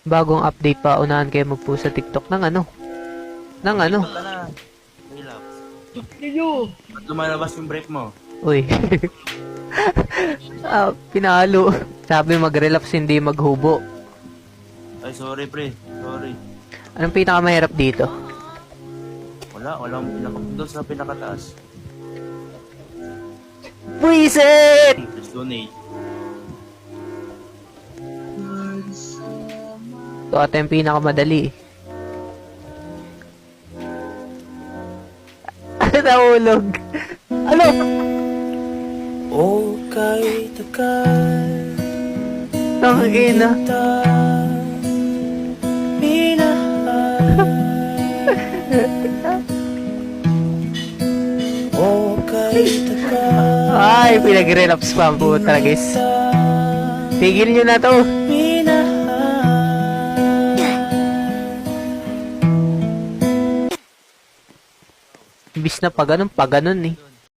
Bagong update pa, unahan kayo magpost sa TikTok ng ano? Ng ano? Ito ka na. Relax. Ninyo! Ba't lumalabas yung break mo? Uy. Pinalo. Sabi mag-relapse, hindi maghubo. Ay, sorry pre. Sorry. Anong pinakamahirap dito? Walang doon sa pinakataas. Buisit! Let's donate. Ito ata yung pinakamadali. Nahulog. Ano? O kay takal Tangina. O kay takal Ay, pinag-relapse pa ang puta, guys. Tigil nyo na to. Imbis na pa ganun eh.